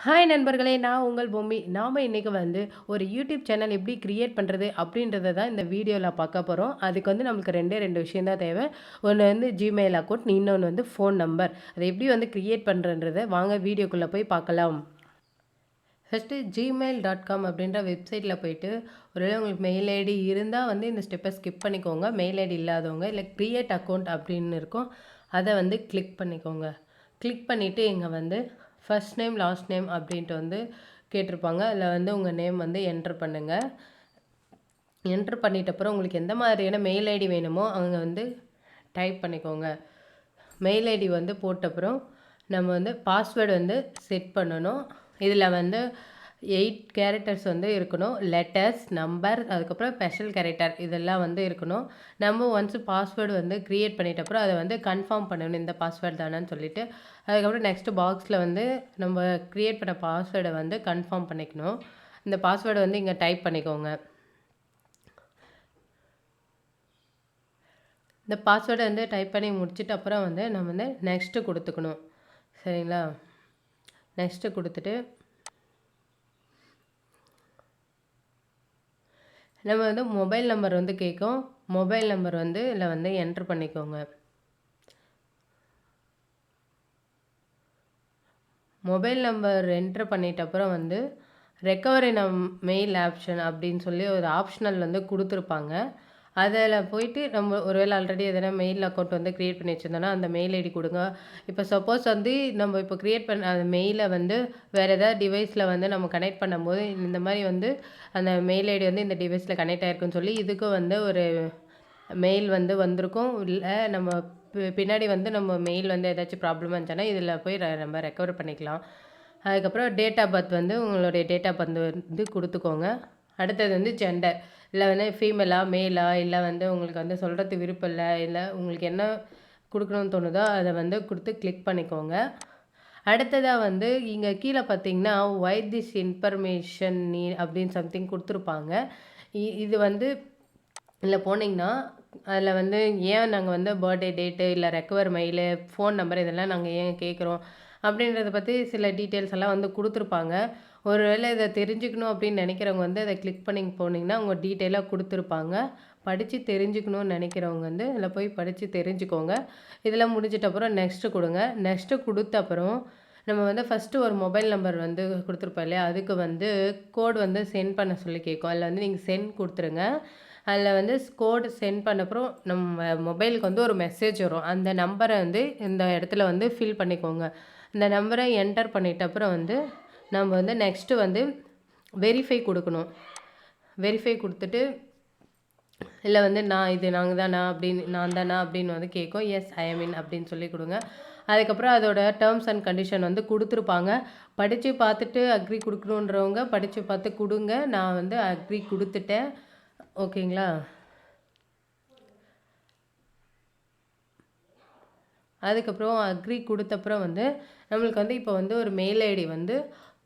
Hi நண்பர்களே! நான் உங்கள் பொம்மி. நாம இன்னைக்கு வந்து ஒரு யூடியூப் சேனல் எப்படி கிரியேட் பண்றது அப்படின்றத தான் இந்த வீடியோல பார்க்க போறோம். அதுக்கு வந்து நமக்கு 2 விஷயம் தான் தேவை. ஒண்ணு வந்து Gmail அக்கவுண்ட், இன்னொன்னு வந்து ஃபோன் நம்பர். அத எப்படி வந்து கிரியேட் பண்றன்றத வாங்க வீடியோக்குள்ள போய் பார்க்கலாம். ஃபர்ஸ்ட்டு gmail.com அப்படின்ற வெப்சைட்ல போயிட்டு, ஒருவேளை உங்களுக்கு மெயில் ஐடி இருந்தா வந்து இந்த ஸ்டெப்ப ஸ்கிப் பண்ணிக்கோங்க. மெயில் ஐடி இல்லாதவங்க, இல்ல கிரியேட் அக்கவுண்ட் அப்படின்னு இருக்கும். அத வந்து கிளிக் பண்ணிக்கோங்க. கிளிக் பண்ணிட்டு இங்க வந்து ஃபர்ஸ்ட் நேம், லாஸ்ட் நேம் அப்படின்ட்டு வந்து கேட்டிருப்பாங்க. அதில வந்து உங்க நேம் வந்து என்டர் பண்ணுங்க. என்டர் பண்ணிட்ட அப்புறம் உங்களுக்கு எந்த மாதிரியான மெயில் ஐடி வேணுமோ அங்க வந்து டைப் பண்ணிக்கோங்க. மெயில் ஐடி வந்து போட்ட அப்புறம் நம்ம வந்து பாஸ்வேர்டு வந்து செட் பண்ணணும். இதில வந்து 8 கேரக்டர்ஸ் வந்து இருக்கணும். லெட்டர்ஸ், நம்பர், அதுக்கப்புறம் ஸ்பெஷல் கேரக்டர் இதெல்லாம் வந்து இருக்கணும். நம்ம ஒன்ஸ் பாஸ்வேர்டு வந்து கிரியேட் பண்ணிட்ட அப்புறம் அத வந்து கன்ஃபார்ம் பண்ணணும். இந்த பாஸ்வேர்டு தானேன்னு சொல்லிட்டு. அதுக்கப்புறம் நெக்ஸ்ட் பாக்ஸில் வந்து நம்ம கிரியேட் பண்ண பாஸ்வேர்டை வந்து கன்ஃபார்ம் பண்ணிக்கணும். இந்த பாஸ்வேர்டை வந்து இங்கே டைப் பண்ணிக்கோங்க. இந்த பாஸ்வேர்டை வந்து டைப் பண்ணி முடிச்சிட்டு அப்புறம் வந்து நம்ம வந்து நெக்ஸ்ட்டு கொடுத்துக்கணும். சரிங்களா? நெக்ஸ்ட்டு கொடுத்துட்டு நம்ம வந்து மொபைல் நம்பர் வந்து கேட்கும். மொபைல் நம்பர் வந்து இதில் வந்து என்ட்ரு பண்ணிக்கோங்க. மொபைல் நம்பர் என்ட்ரு பண்ணிட்ட அப்புறம் வந்து ரெக்கவரி மெயில் ஆப்ஷன் அப்படின்னு சொல்லி ஒரு ஆப்ஷனல் வந்து கொடுத்துருப்பாங்க. அதில் போயிட்டு நம்ம ஒருவேளை ஆல்ரெடி எதனா மெயில் அக்கௌண்ட் வந்து கிரியேட் பண்ணி வச்சுருந்தோன்னா அந்த மெயில் ஐடி கொடுங்க. இப்போ சப்போஸ் வந்து நம்ம இப்போ கிரியேட் பண்ண அந்த மெயிலை வந்து வேறு ஏதாவது டிவைஸில் வந்து நம்ம கனெக்ட் பண்ணும்போது இந்த மாதிரி வந்து அந்த மெயில் ஐடி வந்து இந்த டிவைஸில் கனெக்ட் ஆகிருக்குன்னு சொல்லி இதுக்கும் வந்து ஒரு மெயில் வந்து வந்திருக்கும். இல்லை நம்ம பின்னாடி வந்து நம்ம மெயில் வந்து ஏதாச்சும் ப்ராப்ளமாக இருந்துச்சுன்னா இதில் போய் நம்ம ரெக்கவர் பண்ணிக்கலாம். அதுக்கப்புறம் டேட் ஆஃப் பர்த் வந்து உங்களுடைய டேட் ஆஃப் பர்த் வந்து கொடுத்துக்கோங்க. அடுத்தது வந்து ஜெண்டர், இல்லை வந்து ஃபீமேலா மேலா, இல்லை வந்து உங்களுக்கு வந்து சொல்கிறது விருப்பம் இல்லை உங்களுக்கு என்ன கொடுக்கணும்னு தோணுதோ அதை வந்து கொடுத்து கிளிக் பண்ணிக்கோங்க. அடுத்ததாக வந்து இங்கே கீழே பார்த்தீங்கன்னா ஒய் திஸ் இன்ஃபர்மேஷன் நீ அப்படின்னு சம்திங் கொடுத்துருப்பாங்க. இது வந்து இதில் போனீங்கன்னா அதில் வந்து ஏன் நாங்கள் வந்து பர்த்டே டேட்டு, இல்லை ரெக்கவர் மெயிலு, ஃபோன் நம்பர் இதெல்லாம் நாங்கள் ஏன் கேட்குறோம் அப்படின்றத பற்றி சில டீட்டெயில்ஸ் எல்லாம் வந்து கொடுத்துருப்பாங்க. ஒரு வேளை இதை தெரிஞ்சுக்கணும் அப்படின்னு நினைக்கிறவங்க வந்து அதை கிளிக் பண்ணி போனீங்கன்னா அவங்க டீட்டெயிலாக கொடுத்துருப்பாங்க. படித்து தெரிஞ்சுக்கணும்னு நினைக்கிறவங்க வந்து இதில் போய் படித்து தெரிஞ்சுக்கோங்க. இதெல்லாம் முடிஞ்சிட்ட அப்புறம் நெக்ஸ்ட்டு கொடுங்க. நெக்ஸ்ட்டு கொடுத்த அப்புறம் நம்ம வந்து ஃபஸ்ட்டு ஒரு மொபைல் நம்பர் வந்து கொடுத்துருப்போம் இல்லையா, அதுக்கு வந்து கோட் வந்து சென்ட் பண்ண சொல்லி கேட்கும். அதில் வந்து நீங்கள் சென்ட் கொடுத்துருங்க. அதில் வந்து கோடு சென்ட் பண்ண அப்புறம் நம்ம மொபைலுக்கு வந்து ஒரு மெசேஜ் வரும். அந்த நம்பரை வந்து இந்த இடத்துல வந்து ஃபில் பண்ணிக்கோங்க. இந்த நம்பரை என்டர் பண்ணிட்ட அப்புறம் வந்து நம்ம வந்து நெக்ஸ்ட்டு வந்து வெரிஃபை கொடுக்கணும். வெரிஃபை கொடுத்துட்டு இல்லை வந்து நாங்கள் தானா அப்படின்னு நான் தானா அப்படின்னு வந்து கேட்கும். எஸ் ஐ எம் இன் அப்படின்னு சொல்லி கொடுங்க. அதுக்கப்புறம் அதோட டேர்ம்ஸ் அண்ட் கண்டிஷன் வந்து கொடுத்துருப்பாங்க. படித்து பார்த்துட்டு அக்ரி கொடுக்கணுன்றவங்க படித்து பார்த்து கொடுங்க. நான் வந்து அக்ரி கொடுத்துட்டேன். ஓகேங்களா? அதுக்கப்புறம் அக்ரி கொடுத்தப்புறம் வந்து நம்மளுக்கு வந்து இப்போ வந்து ஒரு மெயில் ஐடி வந்து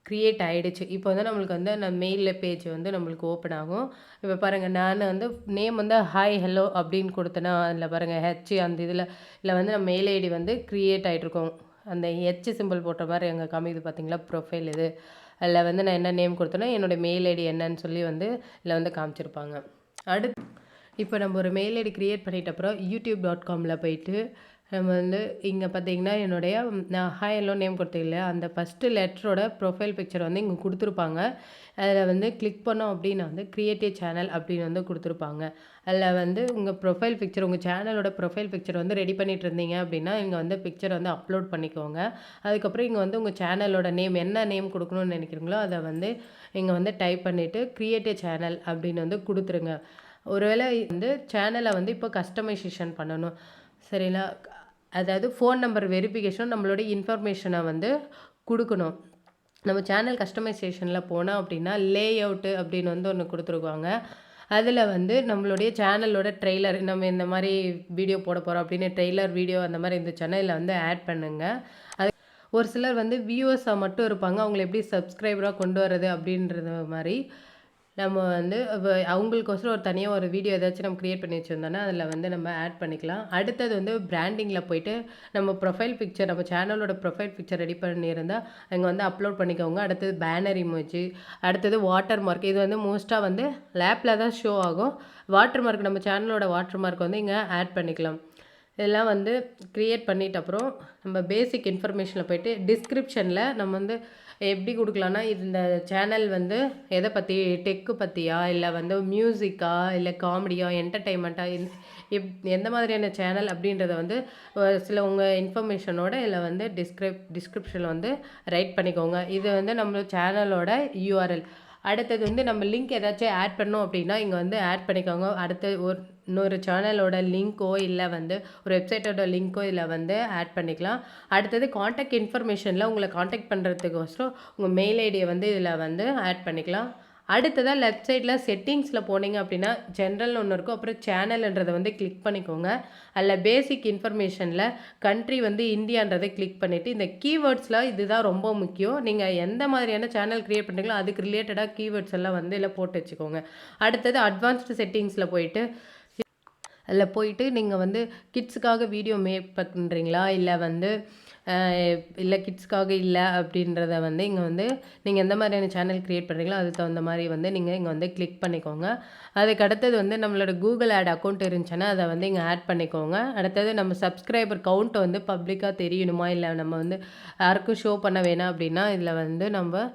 க்ரியேட் ஆகிடுச்சு. இப்போ வந்து நம்மளுக்கு வந்து அந்த மெயிலில் பேஜ் வந்து நம்மளுக்கு ஓப்பன் ஆகும். இப்போ பாருங்கள், நான் வந்து நேம் வந்து ஹாய் ஹலோ அப்படின்னு கொடுத்தேன்னா அதில் பாருங்கள் அந்த இதில் வந்து நம்ம மெயில் ஐடி வந்து க்ரியேட் ஆகிட்ருக்கோம். அந்த சிம்பிள் போட்ட மாதிரி அங்கே காமிக்குது பார்த்தீங்களா, ப்ரொஃபைல் இது. அதில் வந்து நான் என்ன நேம் கொடுத்தேன்னா என்னோடய மெயில் ஐடி என்னன்னு சொல்லி வந்து இதில் வந்து காமிச்சிருப்பாங்க. இப்போ நம்ம ஒரு மெயில் ஐடி க்ரியேட் பண்ணிட்ட அப்புறம் youtube.comல போயிட்டு நம்ம வந்து இங்கே பார்த்தீங்கன்னா என்னுடைய நான் ஹாய் ஹலோ நேம் கொடுத்தேன் இல்லையா, அந்த ஃபஸ்ட்டு லெட்டரோட ப்ரொஃபைல் பிக்சர் வந்து இங்கே கொடுத்துருப்பாங்க. அதில் வந்து கிளிக் பண்ணோம் அப்படின்னா வந்து கிரியேட் சேனல் அப்படின்னு வந்து கொடுத்துருப்பாங்க. அதில் வந்து உங்கள் ப்ரொஃபைல் பிக்சர், உங்கள் சேனலோட ப்ரொஃபைல் பிக்சர் வந்து ரெடி பண்ணிட்டு இருந்தீங்க அப்படின்னா இங்கே வந்து பிக்சர் வந்து அப்லோட் பண்ணிக்கோங்க. அதுக்கப்புறம் இங்கே வந்து உங்கள் சேனலோட நேம் என்ன நேம் கொடுக்கணும்னு நினைக்கிறீங்களோ அதை வந்து இங்கே வந்து டைப் பண்ணிவிட்டு கிரியேட் சேனல் அப்படின்னு வந்து கொடுத்துருங்க. ஒருவேளை வந்து சேனலை வந்து இப்போ கஸ்டமைசேஷன் பண்ணணும். சரிங்களா? அதாவது ஃபோன் நம்பர் வெரிஃபிகேஷன் நம்மளுடைய இன்ஃபர்மேஷனை வந்து கொடுக்கணும். நம்ம சேனல் கஸ்டமைசேஷனில் போனோம் அப்படின்னா லே அவுட்டு அப்படின்னு வந்து ஒன்று கொடுத்துருக்காங்க. அதில் வந்து நம்மளுடைய சேனலோட ட்ரெய்லர், நம்ம இந்த மாதிரி வீடியோ போட போகிறோம் அப்படின்னு ட்ரெய்லர் வீடியோ அந்த மாதிரி இருந்துச்சுன்னா இதில் வந்து ஆட் பண்ணுங்கள். அது ஒரு சிலர் வந்து வியூவர்ஸாக மட்டும் இருப்பாங்க, அவங்கள எப்படி சப்ஸ்கிரைபராக கொண்டு வர்றது அப்படின்றது மாதிரி நம்ம வந்து அவங்களுக்கோசரம் ஒரு தனியாக ஒரு வீடியோ ஏதாச்சும் நம்ம கிரியேட் பண்ணி வச்சுருந்தோன்னா அதில் வந்து நம்ம ஆட் பண்ணிக்கலாம். அடுத்தது வந்து பிராண்டிங்கில் போயிட்டு நம்ம ப்ரொஃபைல் பிக்சர் நம்ம சேனலோட ப்ரொஃபைல் பிக்சர் ரெடி பண்ணியிருந்தால் அங்கே வந்து அப்லோட் பண்ணிக்கோங்க. அடுத்தது பேனர் இமோஜி, அடுத்தது வாட்டர் மார்க். இது வந்து மோஸ்ட்டாக வந்து லேப்பில் தான் ஷோ ஆகும். வாட்டர் மார்க் நம்ம சேனலோட வாட்டர் மார்க் வந்து இங்கே ஆட் பண்ணிக்கலாம். இதெல்லாம் வந்து க்ரியேட் பண்ணிட்ட அப்புறம் நம்ம பேசிக் இன்ஃபர்மேஷனில் போயிட்டு டிஸ்கிரிப்ஷனில் நம்ம வந்து எப்படி கொடுக்கலான்னா, இந்த சேனல் வந்து எதை பற்றி, டெக்கு பற்றியா, இல்லை வந்து மியூசிக்கா, இல்லை காமெடியா, என்டர்டெயின்மெண்ட்டா, எந்த மாதிரியான சேனல் அப்படின்றத வந்து சில உங்கள் இன்ஃபர்மேஷனோட இதில் வந்து டிஸ்கிரிப்ஷனில் வந்து ரைட் பண்ணிக்கோங்க. இது வந்து நம்ம சேனலோட யூஆர்எல். அடுத்தது வந்து நம்ம லிங்க் ஏதாச்சும் ஆட் பண்ணோம் அப்படின்னா இங்கே வந்து ஆட் பண்ணிக்கோங்க. அடுத்து இன்னொரு சேனலோட லிங்க்கோ இல்லை வந்து ஒரு வெப்சைட்டோட லிங்க்கோ இதில் வந்து ஆட் பண்ணிக்கலாம். அடுத்தது காண்டாக்ட் இன்ஃபர்மேஷனில் உங்களை காண்டாக்ட் பண்ணுறதுக்கோசரம் உங்கள் மெயில் ஐடியை வந்து இதில் வந்து ஆட் பண்ணிக்கலாம். அடுத்ததாக லெஃப்ட் சைடில் செட்டிங்ஸில் போனீங்க அப்படின்னா ஜென்ரல்னு ஒன்று இருக்கும். அப்புறம் சேனல்ன்றதை வந்து கிளிக் பண்ணிக்கோங்க. அதில் பேசிக் இன்ஃபர்மேஷனில் கண்ட்ரி வந்து இந்தியான்றதை கிளிக் பண்ணிவிட்டு இந்த கீவேர்ட்ஸில் இதுதான் ரொம்ப முக்கியம். நீங்கள் எந்த மாதிரியான சேனல் க்ரியேட் பண்ணுறீங்களோ அதுக்கு ரிலேட்டடாக கீவேர்ட்ஸ் எல்லாம் வந்து இதில் போட்டு வச்சுக்கோங்க. அடுத்தது அட்வான்ஸ்டு செட்டிங்ஸில் போயிட்டு அதில் போயிட்டு நீங்கள் வந்து கிட்ஸுக்காக வீடியோ மேக் பண்ணுறீங்களா, இல்லை வந்து இல்லை கிட்ஸ்க்காக இல்லை அப்படின்றத வந்து இங்கே வந்து நீங்கள் எந்த மாதிரியான சேனல் க்ரியேட் பண்ணுறீங்களோ அதுக்கு தகுந்த மாதிரி வந்து நீங்கள் இங்கே வந்து கிளிக் பண்ணிக்கோங்க. அதுக்கு அடுத்தது வந்து நம்மளோட கூகுள் ஆட் அக்கௌண்ட் இருந்துச்சுன்னா அதை வந்து இங்கே ஆட் பண்ணிக்கோங்க. அடுத்தது நம்ம சப்ஸ்கிரைபர் கவுண்ட்டை வந்து பப்ளிக்காக தெரியணுமா, இல்லை நம்ம வந்து யாருக்கும் ஷோ பண்ண வேணாம் அப்படின்னா இதில் வந்து நம்ம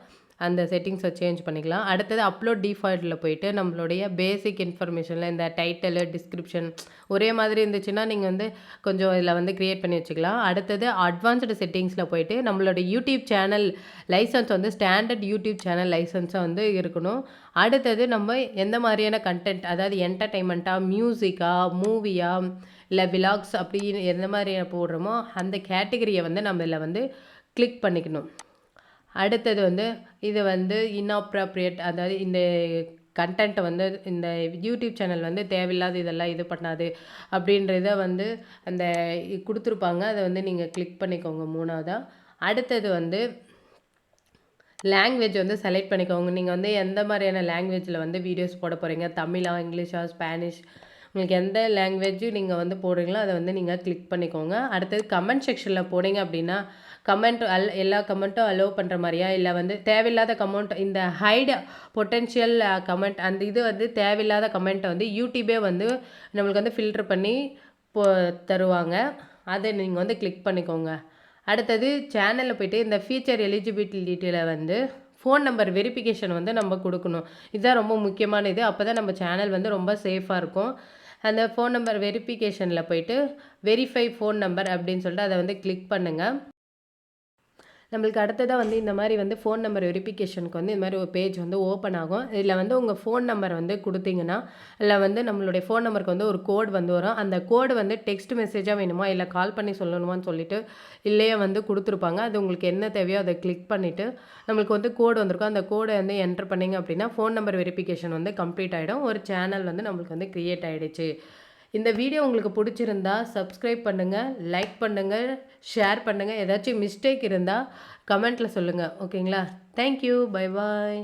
அந்த செட்டிங்ஸை சேஞ்ச் பண்ணிக்கலாம். அடுத்தது அப்லோட் டிஃபால்ட்டில் போயிட்டு நம்மளுடைய பேசிக் இன்ஃபர்மேஷனில் இந்த டைட்டிலு, டிஸ்கிரிப்ஷன் ஒரே மாதிரி இருந்துச்சுன்னா நீங்கள் வந்து கொஞ்சம் இதில் வந்து க்ரியேட் பண்ணி வச்சுக்கலாம். அடுத்தது அட்வான்ஸ்டு செட்டிங்ஸில் போயிட்டு நம்மளோட யூடியூப் சேனல் லைசன்ஸ் வந்து ஸ்டாண்டர்ட் யூடியூப் சேனல் லைசன்ஸாக வந்து இருக்கணும். அடுத்தது நம்ம எந்த மாதிரியான கண்டென்ட், அதாவது என்டர்டெயின்மெண்ட்டா, மியூசிக்கா, மூவியா, இல்லை விலாக்ஸ் அப்படின்னு எந்த மாதிரி போடுறோமோ அந்த கேட்டகரியை வந்து நம்ம இதில் வந்து கிளிக் பண்ணிக்கணும். அடுத்தது வந்து இது வந்து இன்அப்ராப்ரியேட், அதாவது இந்த கண்டென்ட்டை வந்து இந்த யூடியூப் சேனல் வந்து தேவையில்லாத இதெல்லாம் இது பண்ணாது அப்படின்றத வந்து அந்த கொடுத்துருப்பாங்க. அதை வந்து நீங்கள் கிளிக் பண்ணிக்கோங்க 3வதாக. அடுத்தது வந்து லாங்குவேஜ் வந்து செலக்ட் பண்ணிக்கோங்க. நீங்கள் வந்து எந்த மாதிரியான லாங்குவேஜில் வந்து வீடியோஸ் போட போகிறீங்க, தமிழா, இங்கிலீஷா, ஸ்பானிஷ், உங்களுக்கு எந்த லாங்குவேஜ் நீங்கள் வந்து போடுறீங்களோ அதை வந்து நீங்கள் கிளிக் பண்ணிக்கோங்க. அடுத்தது கமெண்ட் செக்ஷனில் போனீங்க அப்படின்னா கமெண்ட் எல்லா கமெண்ட்டும் அலோவ் பண்ணுற மாதிரியா, இல்லை வந்து தேவையில்லாத கமெண்ட், இந்த ஹைட் பொட்டென்ஷியல் கமெண்ட், அந்த இது வந்து தேவையில்லாத கமெண்ட்டை வந்து யூடியூபே வந்து நம்மளுக்கு வந்து ஃபில்ட்ரு பண்ணி தருவாங்க. அதை நீங்கள் வந்து கிளிக் பண்ணிக்கோங்க. அடுத்தது சேனலில் போய்ட்டு இந்த ஃபீச்சர் எலிஜிபிலிட்டியில் வந்து ஃபோன் நம்பர் வெரிஃபிகேஷன் வந்து நம்ம கொடுக்கணும். இதுதான் ரொம்ப முக்கியமான இது. அப்போ தான் நம்ம சேனல் வந்து ரொம்ப சேஃபாக இருக்கும். அந்த ஃபோன் நம்பர் வெரிஃபிகேஷனில் போய்ட்டு வெரிஃபை ஃபோன் நம்பர் அப்படின்னு சொல்லிட்டு அதை வந்து கிளிக் பண்ணுங்கள். நம்மளுக்கு அடுத்ததாக வந்து இந்த மாதிரி வந்து ஃபோன் நம்பர் வெரிஃபிகேஷனுக்கு வந்து இந்த மாதிரி ஒரு பேஜ் வந்து ஓப்பன் ஆகும். இதில் வந்து உங்கள் ஃபோன் நம்பர் வந்து கொடுத்தீங்கன்னா இல்லை வந்து நம்மளுடைய ஃபோன் நம்பருக்கு வந்து ஒரு கோடு வந்து வரும். அந்த கோடு வந்து டெக்ஸ்ட் மெசேஜாக வேணுமா, இல்லை கால் பண்ணி சொல்லணுமான்னு சொல்லிட்டு இல்லையே வந்து கொடுத்துருப்பாங்க. அது உங்களுக்கு என்ன தேவையோ அதை கிளிக் பண்ணிவிட்டு நம்மளுக்கு வந்து கோடு வந்திருக்கும். அந்த கோடை வந்து என்ட்ரு பண்ணிங்க அப்படின்னா ஃபோன் நம்பர் வெரிஃபிகேஷன் வந்து கம்ப்ளீட் ஆகிடும். ஒரு சேனல் வந்து நம்மளுக்கு வந்து க்ரியேட் ஆகிடுச்சு. இந்த வீடியோ உங்களுக்கு பிடிச்சிருந்தா சப்ஸ்கிரைப் பண்ணுங்கள், லைக் பண்ணுங்கள், ஷேர் பண்ணுங்கள். ஏதாச்சும் மிஸ்டேக் இருந்தால் கமெண்ட்டில் சொல்லுங்கள். ஓகேங்களா? தேங்க்யூ. Bye bye.